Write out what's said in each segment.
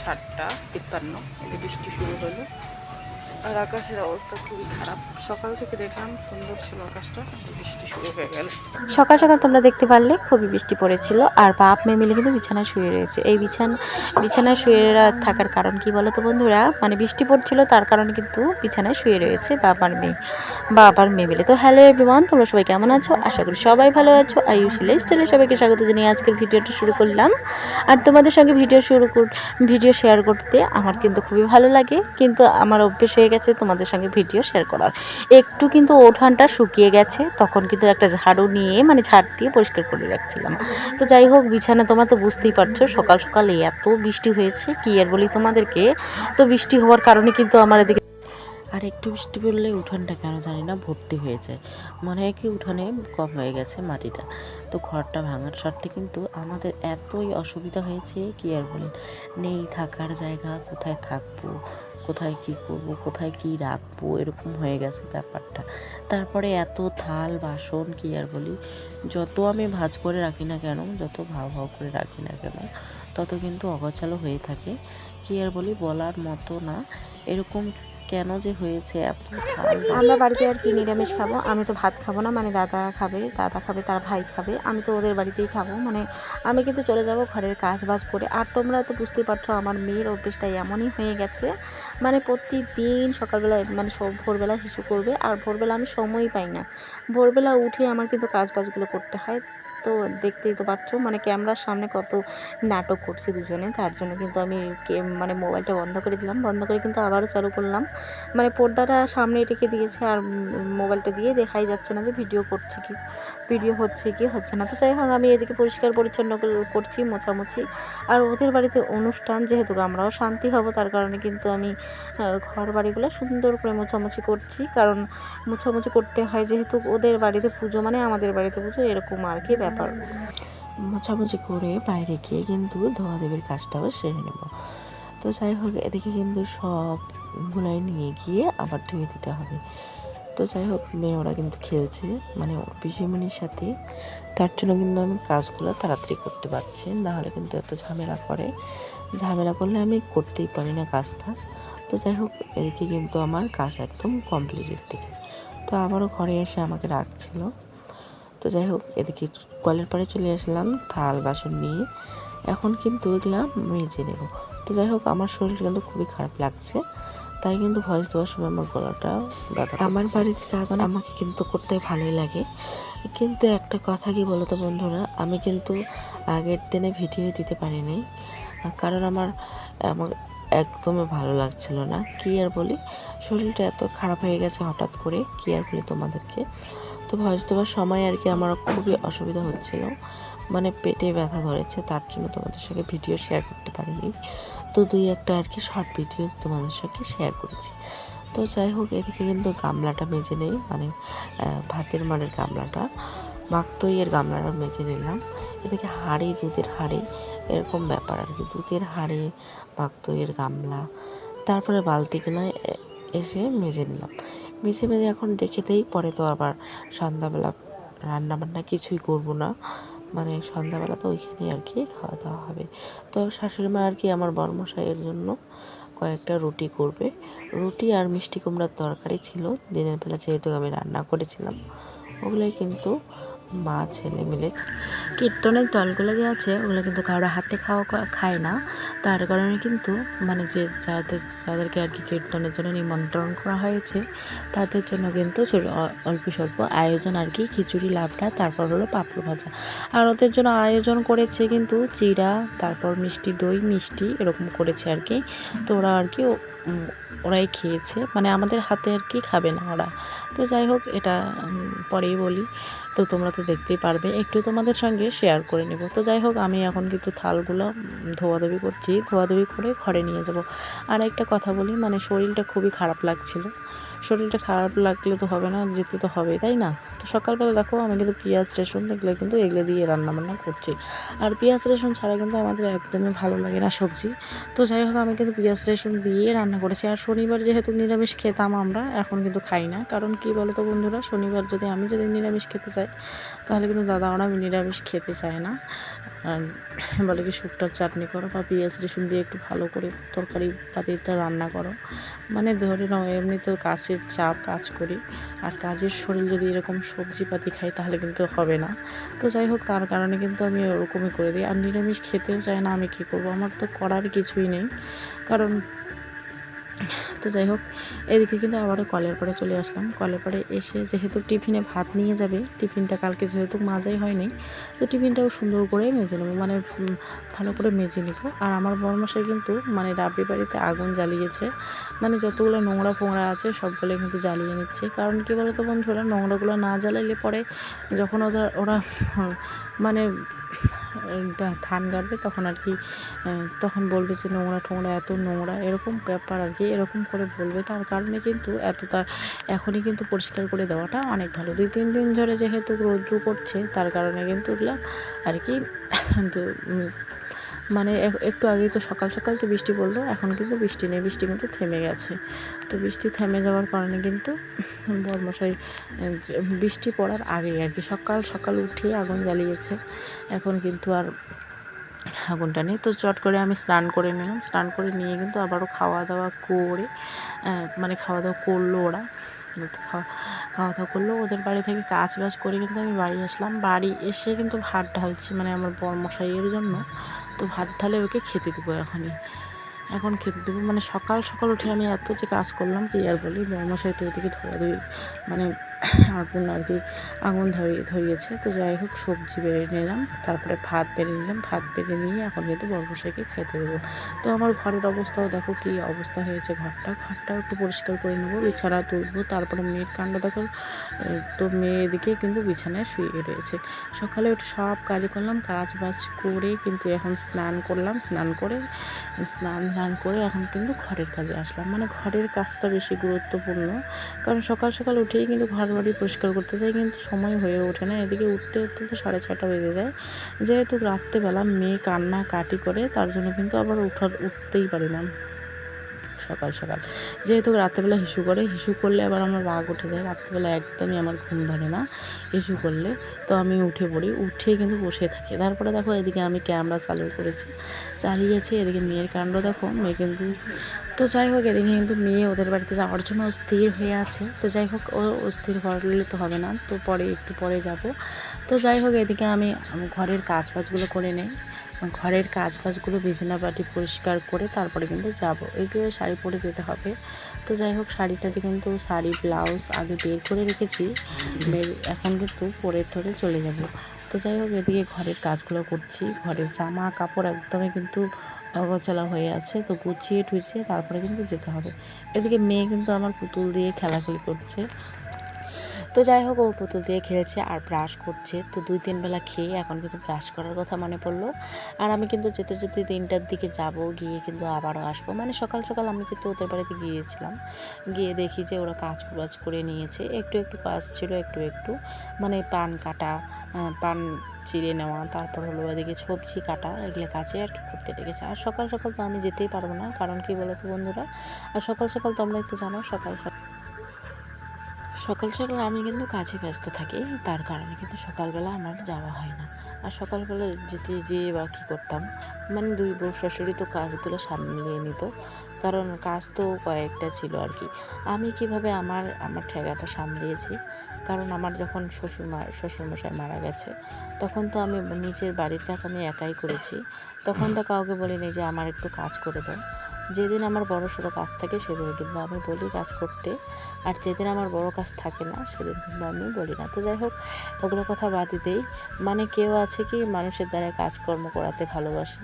7:53 এতে বৃষ্টি শুরু হলো। আর আকাশের অবস্থা খুবই খারাপ। সকাল থেকে দেখলাম সুন্দর ছিল আকাশটা, বৃষ্টি শুরু হয়ে গেল। সকাল সকাল তোমরা দেখতে পারলে খুবই বৃষ্টি পড়েছিল, আর বাপ মেয়ে মিলে কিন্তু বিছানায় শুয়ে রয়েছে। এই বিছানায় শুয়ে থাকার কারণ কি বলো তো বন্ধুরা, মানে বৃষ্টি পড়ছিল তার কারণে কিন্তু বিছানায় শুয়ে রয়েছে বাবার মেয়ে মিলে। তো হ্যালো এভরিওয়ান, তোমরা সবাই কেমন আছো? আশা করি সবাই ভালো আছো। আয়ুষী লাইফস্টাইলে সবাইকে স্বাগত জানিয়ে আজকের ভিডিওটা শুরু করলাম। আর তোমাদের সঙ্গে ভিডিও শেয়ার করতে আমার কিন্তু খুবই ভালো লাগে, কিন্তু আমার অভ্যেস হয়ে গেছে তোমাদের সঙ্গে ভিডিও শেয়ার করার। একটু কিন্তু উঠানটা শুকিয়ে গেছে, তখন কিন্তু একটা ঝাড়ু নিয়ে মানে ঝাড় দিয়ে পরিষ্কার করে রাখছিলাম। তো যাই হোক, বিছানা তোমরা তো বুঝতেই পারছো সকাল সকাল এত বৃষ্টি হয়েছে কি আর বলি তোমাদেরকে। তো বৃষ্টি হওয়ার কারণে কিন্তু আমার এদিকে আর একটু বৃষ্টি পড়লে উঠানটা কেন জানি না ভর্তি হয়ে যায়, মনে হয় কি উঠানে কম হয়ে গেছে মাটিটা। তো ঘরটা ভাঙার স্বার্থে কিন্তু আমাদের এতই অসুবিধা হয়েছে কি আর বলেন। নেই থাকার জায়গা, কোথায় থাকবো, কোথায় কি করব, কোথায় কি রাখবো, এরকম হয়ে গেছে ব্যাপারটা। তারপরে এত থাল বাসন কি আর বলি, যত আমি ভাঁজ করে রাখি না কেন, যত ভাও ভাও করে রাখি না কেন, তত কিন্তু অগোছালো হয়ে থাকে। কি আর বলি, বলার মতো না। এরকম কেন যে হয়েছে এত থাল। আমরা বাড়িতে আর কি নিরামিষ খাবো, আমি তো ভাত খাবো না, মানে দাদা খাবে তার ভাই খাবে, আমি তো ওদের বাড়িতেই খাবো। মানে আমি কিন্তু চলে যাব ঘরের কাজ বাজ করে। আর তোমরা তো বুঝতেই পারছো আমার মেয়ের অভ্যেসটা এমনই হয়ে গেছে, মানে প্রতিদিন সকালবেলা মানে সব ভোরবেলা শিশু করবে, আর ভোরবেলা আমি সময়ই পাই না। ভোরবেলা উঠে আমার কিন্তু কাজ বাজগুলো করতে হয়। তো দেখতেই তো পারছো মানে ক্যামেরার সামনে কত নাটক করছি দুজনে। তার জন্য কিন্তু আমি মানে মোবাইলটা বন্ধ করে দিলাম, বন্ধ করে কিন্তু আবারও চালু করলাম। মানে পর্দাটা সামনে রেখে দিয়েছে, আর মোবাইলটা দিয়ে দেখাই যাচ্ছে না যে ভিডিও হচ্ছে কি হচ্ছে না। তো যাই হোক, আমি এদিকে পরিষ্কার পরিচ্ছন্ন করছি, মোছামুছি। আর ওদের বাড়িতে অনুষ্ঠান, যেহেতু আমরাও শান্তি হব তার কারণে কিন্তু আমি ঘর বাড়িগুলো সুন্দর করে মোছামুছি করছি। কারণ মোছামুছি করতে হয়, যেহেতু ওদের বাড়িতে পুজো মানে আমাদের বাড়িতে পুজো, এরকম আর কি ব্যাপার। মোছামুছি করে বাইরে গিয়ে কিন্তু ধোয়া দেবের কাজটাও সেরে নেব। তো যাই হোক, এদিকে কিন্তু সবগুলাই নিয়ে গিয়ে আবার ধুয়ে দিতে হবে। তো যাই হোক, মেয়ে ওরা কিন্তু খেলছে মানে ওর পিসিমণির সাথে, তার জন্য কিন্তু আমি কাজগুলো তাড়াতাড়ি করতে পারছি, নাহলে কিন্তু এত ঝামেলা করলে আমি করতেই পারি না কাজ টাজ। তো যাই হোক, এদিকে কিন্তু আমার কাজ একদম কমপ্লিটের দিকে। তো আবারও ঘরে এসে আমাকে রাখছিল। তো যাই হোক, এদিকে কলের পাড়ে চলে আসলাম থাল বাসন নিয়ে। এখন কিন্তু এগুলা মেজে নেব। তো যাই হোক, আমার শরীর কিন্তু খুবই খারাপ লাগছে, তাই কিন্তু ভয়েস দেওয়ার সময় আমার গলাটা ব্যথা। আমার বাড়ির কাজ আমাকে কিন্তু করতে ভালোই লাগে, কিন্তু একটা কথা কি বলতো বন্ধুরা, আমি কিন্তু আগের দিনে ভিডিও দিতে পারিনি, কারণ আমার একদমই ভালো লাগছিল না। কি আর বলি, শরীরটা এত খারাপ হয়ে গেছে হঠাৎ করে, কি আর বলি তোমাদেরকে। তো ভয়েস দেওয়ার সময় আর কি আমার খুবই অসুবিধা হচ্ছিল, মানে পেটে ব্যথা ধরেছে, তার জন্য তোমাদের সঙ্গে ভিডিও শেয়ার করতে পারিনি। তো দুই একটা আর কি শর্ট ভিডিও তোমাদের সঙ্গে শেয়ার করেছি। তো যাই হোক, এদিকে কিন্তু গামলাটা মেজে নেই, মানে ভাতের মাড়ের গামলাটা, মাকতইয়ের গামলাটা মেজে নিলাম। এদিকে হাঁড়ি, দুধের হাঁড়ি, এরকম ব্যাপার আর কি। দুধের হাঁড়ি, মাকতইয়ের গামলা, তারপরে বালতিগুলো এসে মেজে নিলাম। মেজে এখন রেখে দেই, পরে তো আবার সন্ধ্যাবেলা রান্নাবান্না কিছুই করব না, মানে সন্ধ্যাবেলা তো ওইখানেই আর কি খাওয়া দাওয়া হবে। তো শাশুড়ি মা আর কি আমার বড়মশাইয়ের জন্য কয়েকটা রুটি করবে। রুটি আর মিষ্টি কুমড়ার তরকারি ছিল দিনের বেলা, যেহেতু আমি রান্না করেছিলাম। ওগুলোই কিন্তু মা ছেলে মিলে। কীর্তনের দলগুলো যে আছে ওগুলো কিন্তু কারোর হাতে খায় না, তার কারণে কিন্তু মানে যাদেরকে আর কি কীর্তনের জন্য নিমন্ত্রণ করা হয়েছে তাদের জন্য কিন্তু অল্প স্বল্প আয়োজন আর কি, খিচুড়ি, লাবড়া, তারপর হলো পাঁপড় ভাজা। আর ওদের জন্য আয়োজন করেছে কিন্তু চিড়া, তারপর মিষ্টি দই, মিষ্টি এরকম করেছে আর কি। তো ওরা আর কি ওরাই খেয়েছে, মানে আমাদের হাতে আর কি খাবে না ওরা। তো যাই হোক, এটা পরেই বলি। তো তোমরা তো দেখতেই পারবে, একটু তোমাদের সঙ্গে শেয়ার করে নেব। তো যাই হোক, আমি এখন কিন্তু থালগুলো ধোয়াধুয়ি করছি, ধোয়াধুয়ি করে ঘরে নিয়ে যাব। আর একটা কথা বলি, মানে শরীরটা খুবই খারাপ লাগছিল। শরীরটা খারাপ লাগলে তো হবে না, যেতে তো হবে, তাই না? তো সকালবেলা দেখো আমি কিন্তু পেঁয়াজ রসুন এগুলো দিয়ে রান্নাবান্না করছি। আর পেঁয়াজ রসুন ছাড়া কিন্তু আমাদের একদমই ভালো লাগে না সবজি। তো যাই হোক, আমি কিন্তু পেঁয়াজ রসুন দিয়ে রান্না রান্না করেছি। আর শনিবার যেহেতু নিরামিষ খেতাম আমরা, এখন কিন্তু খাই না। কারণ কি বলো তো বন্ধুরা, শনিবার আমি যদি নিরামিষ খেতে চাই তাহলে কিন্তু দাদা ওরা নিরামিষ খেতে চায় না। আর বলে কি শুক্তার চাটনি করো বা পেঁয়াজ রসুন দিয়ে একটু ভালো করে তরকারি পাতিটা রান্না করো। মানে ধরে নাও এমনি তো কাজের চাপ, কাজ করি, আর কাজের শরীর যদি এরকম সবজিপাতি খাই তাহলে কিন্তু হবে না। তো যাই হোক, তার কারণে কিন্তু আমি ওরকমই করে দিই। আর নিরামিষ খেতেও চায় না, আমি কী করবো, আমার তো করার কিছুই নেই। কারণ তো যাই হোক, এদিকে কিন্তু আবারও কলের পাড়ে চলে আসলাম। কলের পাড়ে এসে যেহেতু টিফিনে ভাত নিয়ে যাবে, টিফিনটা কালকে যেহেতু মাজাই হয়নি, তো টিফিনটাও সুন্দর করে মেজে নেবো, মানে ভালো করে মেজে নেব। আর আমার বড়মশাই কিন্তু মানে রাবড়ি বাড়িতে আগুন জ্বালিয়েছে, মানে যতগুলো নোংরা ফোংরা আছে সবগুলো কিন্তু জ্বালিয়ে নিচ্ছে। কারণ কী বলো তো বন্ধুরা, নোংরাগুলো না জ্বালাইলে পরে যখন ওরা মানে ধান গাড়বে তখন আর কি, তখন বলবে যে নোংরা টোংরা, এত নোংরা, এরকম ব্যাপার আর কি, এরকম করে বলবে। তার কারণে কিন্তু এখনই কিন্তু পরিষ্কার করে দেওয়াটা অনেক ভালো। 2-3 দিন ধরে যেহেতু রৌদ্র করছে, তার কারণে কিন্তু এগুলো আর কি মানে একটু আগেই তো সকাল সকাল তো বৃষ্টি পড়লো, এখন কিন্তু বৃষ্টি নেই, বৃষ্টি কিন্তু থেমে গেছে। তো বৃষ্টি থেমে যাওয়ার কারণে কিন্তু বরমশাই বৃষ্টি পড়ার আগেই আর কি সকাল সকাল উঠে আগুন জ্বালিয়েছে। এখন কিন্তু আর আগুনটা নেই। তো চট করে আমি স্নান করে নিলাম, স্নান করে নিয়ে কিন্তু আবারও খাওয়া দাওয়া করে মানে খাওয়া দাওয়া করলো ওরা, খাওয়া দাওয়া করলো, ওদের বাড়ি থেকে কাজ বাজ করে কিন্তু আমি বাড়ি আসলাম। বাড়ি এসে কিন্তু ভাত ঢালছি, মানে আমার বরমশাইয়ের জন্য। তো ভাত ঢালে ওকে খেতে দেবো, এখন খেতে দেবো। মানে সকাল সকাল উঠে আমি এত যে কাজ করলাম কি আর বলি। বরমশাই তো ওদিকে ধোয়াধুয়ি মানে আগুন আর কি, আগুন ধরিয়েছে। তো যাই হোক, সবজি বেড়ে নিলাম, তারপরে ভাত বেড়ে নিলাম, ভাত বেড়ে নিয়ে এখন কিন্তু বরমশাইকে খেতে দেবো। তো আমার ঘরের অবস্থাও দেখো কী অবস্থা হয়েছে, ঘরটাও একটু পরিষ্কার করে নেবো, বিছানা তুলবো। তারপরে মেয়ের কাণ্ড দেখো, তো মেয়ে এদিকে কিন্তু বিছানায় শুয়ে রয়েছে। সকালে উঠে সব কাজ করলাম, কাজ বাজ করে কিন্তু এখন স্নান করলাম, স্নান করে এখন কিন্তু ঘরের কাজে আসলাম। মানে ঘরের কাজটা বেশি গুরুত্বপূর্ণ, কারণ সকাল সকাল উঠেই কিন্তু ঘর বাড়ি পরিষ্কার করতে যাই, কিন্তু সময় হয়ে ওঠে না। এদিকে উঠতে উঠতে তো 6:30 বেজে যায়। যেহেতু রাত্রেবেলা মেয়ে কান্নাকাটি করে, তার জন্য কিন্তু আবার উঠতেই পারি না সকাল সকাল। যেহেতু রাত্রেবেলা হিসু করলে আবার আমার রাগ উঠে যায়। রাত্রেবেলা একদমই আমার ঘুম ধরে না হিসু করলে। তো আমি উঠে পড়ি, উঠে কিন্তু বসে থাকি। তারপরে দেখো এদিকে আমি ক্যামেরা চালিয়েছি। এদিকে মেয়ের কাণ্ড দেখো, মেয়ে কিন্তু, তো যাই হোক, এদিকে কিন্তু মেয়ে ওদের বাড়িতে যাওয়ার জন্য স্থির হয়ে আছে। তো যাই হোক, ও স্থির করলে তো হবে না, তো একটু পরে যাব। তো যাই হোক, এদিকে আমি ঘরের কাজবাজগুলো করে নেই। ঘরের কাজবাজগুলো বিছানা বাটি পরিষ্কার করে তারপরে কিন্তু যাব, এগুলো শাড়ি পরে যেতে হবে। তো যাই হোক, শাড়িটাতে কিন্তু শাড়ি ব্লাউজ আগে বের করে রেখেছি, এখন কিন্তু পরে ধরে চলে যাব। তো যাই হোক, এদিকে ঘরের কাজগুলো করছি। ঘরের জামা কাপড় একদমই কিন্তু অগোছালো হয়ে আছে, তো গুছিয়ে টুছিয়ে তারপরে কিন্তু যেতে হবে। এদিকে মেয়ে কিন্তু আমার পুতুল দিয়ে খেলাখেলি করছে। তো যাই হোক, ও পুতুল দিয়ে খেলছে আর ব্রাশ করছে। তো 2-3 বেলা খেয়ে এখন কিন্তু ব্রাশ করার কথা মনে পড়লো। আর আমি কিন্তু যেতে 3টার দিকে যাব, গিয়ে কিন্তু আবারও আসবো। মানে সকাল সকাল আমি কিন্তু ওদের বাড়িতে গিয়েছিলাম, গিয়ে দেখি যে ওরা কাজ করে নিয়েছে। একটু কাজ ছিল, একটু মানে পান কাটা, পান চিড়ে নেওয়া, তারপর হলো এদিকে সবজি কাটা, এগুলো কাজে আর কি করতে লেগেছে। আর সকাল সকাল তো আমি যেতেই পারবো না, কারণ কি বলো তো বন্ধুরা, আর সকাল সকাল তোমরা একটু জানো, সকাল সকাল আমি কিন্তু কাজে ব্যস্ত থাকি, তার কারণে কিন্তু সকালবেলা আমার যাওয়া হয় না। আর সকালবেলা যেয়ে বা কী করতাম, মানে 2 বউ শাশুড়ি তো কাজগুলো সামলিয়ে নিত, কারণ কাজ তো কয়েকটা ছিল আর কি। আমি কিভাবে আমার ঠেকাটা সামলিয়েছি, কারণ আমার যখন শ্বশুরমশাই মারা গেছে, তখন তো আমি নিজের বাড়ির কাজ আমি একাই করেছি। তখন তো কাউকে বলিনি যে আমার একটু কাজ করে দাও। যেদিন আমার বড়সড় কাজ থাকে সেদিন কিন্তু আমি বলি কাজ করতে, আর যেদিন আমার বড় কাজ থাকে না সেদিন কিন্তু আমি বলি না। তো যাই হোক, ওগুলো কথা বাদই দেই। মানে কেউ আছে কি মানুষের দ্বারা কাজকর্ম করাতে ভালোবাসে,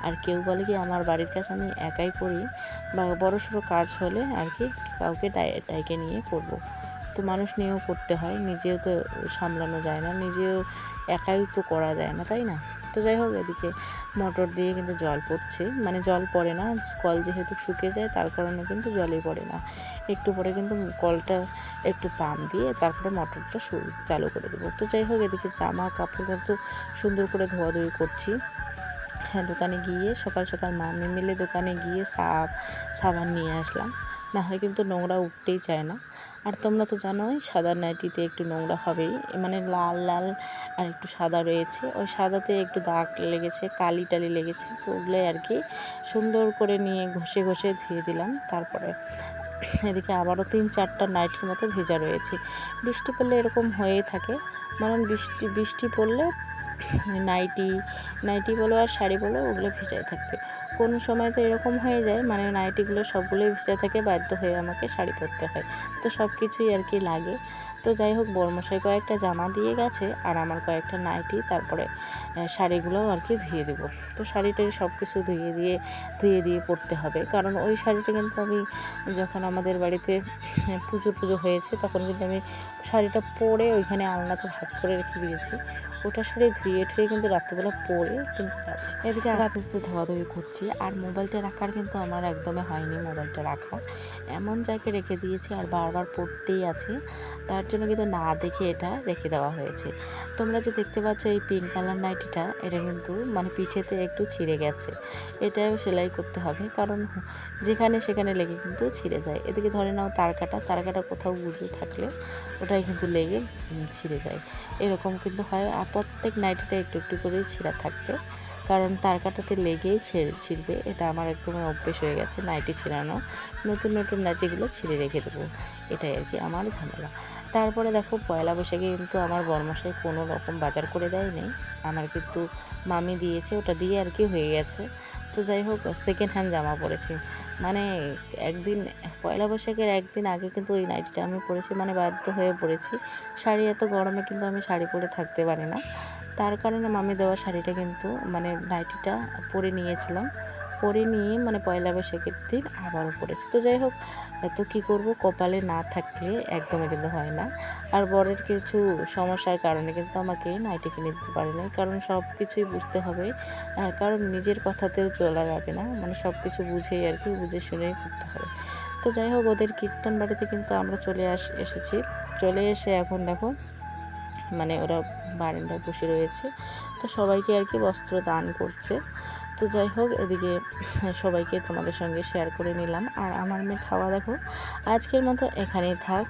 আর কেউ বলে কি আমার বাড়ির কাজ আমি একাই করি, বা বড়সড় কাজ হলে আর কি কাউকে ডাইকে নিয়ে করব। তো মানুষ নিয়েও করতে হয়, নিজেও তো সামলানো যায় না, নিজেও একাই তো করা যায় না, তাই না? তো যাই হোক, এদিকে মোটর দিয়ে কিন্তু জল পড়ছে, মানে জল পড়ে না, কল যেহেতু শুকিয়ে যায় তার কারণে কিন্তু জলই পড়ে না। একটু পরে কিন্তু কলটা একটু পাম্প দিয়ে তারপরে মোটরটা চালু করে দেবো। তো যাই হোক, এদিকে জামা কাপড় কিন্তু সুন্দর করে ধোয়াধুয়ি করছি। হ্যাঁ দোকানে গিয়ে সকাল সকাল মামি মিলে দোকানে গিয়ে সাবান নিয়ে আসলাম, না হয় কিন্তু নোংরা উঠতেই চায় না। আর তোমরা তো জানোই সাদা নাইটিতে একটু নোংরা হবেই, মানে লাল লাল আর একটু সাদা রয়েছে, ওই সাদাতে একটু দাগ লেগেছে, কালি টালি লেগেছে, তো ওগুলোই আর কি সুন্দর করে নিয়ে ঘষে ঘষে ধুয়ে দিলাম। তারপরে এদিকে আবারও 3-4টা নাইটির মতো ভেজা রয়েছে। বৃষ্টি পড়লে এরকম হয়েই থাকে, মানে বৃষ্টি পড়লে নাইটি নাইটি বলো আর শাড়ি বলো ওগুলো ভেজাই থাকবে। কোন সময় তো এরকম হয়ে যায়, মানে নাইটিগুলো সবগুলোই ভেজা থাকে, বাধ্য হয়ে আমাকে শাড়ি পরতে হয়। তো সব কিছুই আর কি লাগে। তো যাই হোক, বড়মশাই কয়েকটা জামা দিয়ে গেছে আর আমার কয়েকটা নাইটি, তারপরে শাড়িগুলোও আর কি ধুয়ে দেবো। তো শাড়িটাই সব কিছু ধুয়ে দিয়ে পরতে হবে, কারণ ওই শাড়িটা কিন্তু আমি যখন আমাদের বাড়িতে পুজো হয়েছে তখন কিন্তু আমি শাড়িটা পরে ওইখানে আলনাতে ভাঁজ করে রেখে দিয়েছি। ওটা শাড়ি ধুয়ে কিন্তু রাত্রিবেলা পরে কিন্তু যাবো। এদিকে আস্তে আস্তে ধোয়াধুয়ি করছি, আর মোবাইলটা রাখার কিন্তু আমার একদমই হয়নি। মোবাইলটা রাখার এমন জায়গায় রেখে দিয়েছি আর বারবার পড়তেই আছে, তার জন্য কিন্তু না দেখে এটা রেখে দেওয়া হয়েছে। তোমরা যে দেখতে পাচ্ছ এই পিঙ্ক কালার নাইটিটা, এটা কিন্তু মানে পিঠেতে একটু ছিঁড়ে গেছে, এটাও সেলাই করতে হবে, কারণ যেখানে সেখানে লেগে কিন্তু ছিঁড়ে যায়। এদিকে ধরে নাও তার কাটা কোথাও গুঁজে থাকলে ওটাই কিন্তু লেগে ছিঁড়ে যায়, এরকম কিন্তু হয়। আর প্রত্যেক নাইটিটা একটু একটু করে ছিঁড়া থাকবে, কারণ তার কাটাতে লেগেই ছিঁড়বে। এটা আমার একদমই অভ্যেস হয়ে গেছে নাইটি ছিঁড়ানো। নতুন নাইটিগুলো ছিঁড়ে রেখে দেবো, এটাই আর কি আমার ঝামেলা। তারপরে দেখো, পয়লা বৈশাখে কিন্তু আমার বরমশাই কোনো রকম বাজার করে দেয়নি, আমার কিন্তু মামি দিয়েছে, ওটা দিয়ে আর কি হয়ে গেছে। তো যাই হোক, সেকেন্ড হ্যান্ড জামা পরেছি, মানে একদিন পয়লা বৈশাখের একদিন আগে কিন্তু ওই নাইটিটা আমি পরেছি, মানে বাধ্য হয়ে পরেছি। শাড়ি এত গরমে কিন্তু আমি শাড়ি পরে থাকতে পারি না, তার কারণে মামি দেওয়া শাড়িটা কিন্তু মানে নাইটিটা পরে নিয়েছিলাম, পরে নিয়ে মানে পয়লা বৈশাখের দিন আবারও পরেছি। তো যাই হোক, তো কী করব, কপালে না থাকলে একদমই কিন্তু হয় না। আর বরের কিছু সমস্যার কারণে কিন্তু আমাকে নাইটি কিনে দিতে পারে না, কারণ সব কিছুই বুঝতে হবে, কারণ নিজের কথাতেও চলা যাবে না, মানে সব কিছু বুঝেই আর কি, বুঝে শুনেই করতে হবে। তো যাই হোক, ওদের কীর্তন বাড়িতে কিন্তু আমরা এসেছি। চলে এসে এখন দেখো, মানে ওরা বারান্দায় বসে রয়েছে, তো সবাইকে আর কি বস্ত্র দান করছে। তো যাই হোক, এদিকে সবাইকে তোমাদের সঙ্গে শেয়ার করে নিলাম। আর আমার মেয়ে খাওয়া দেখো, আজকের মতো এখানেই থাক।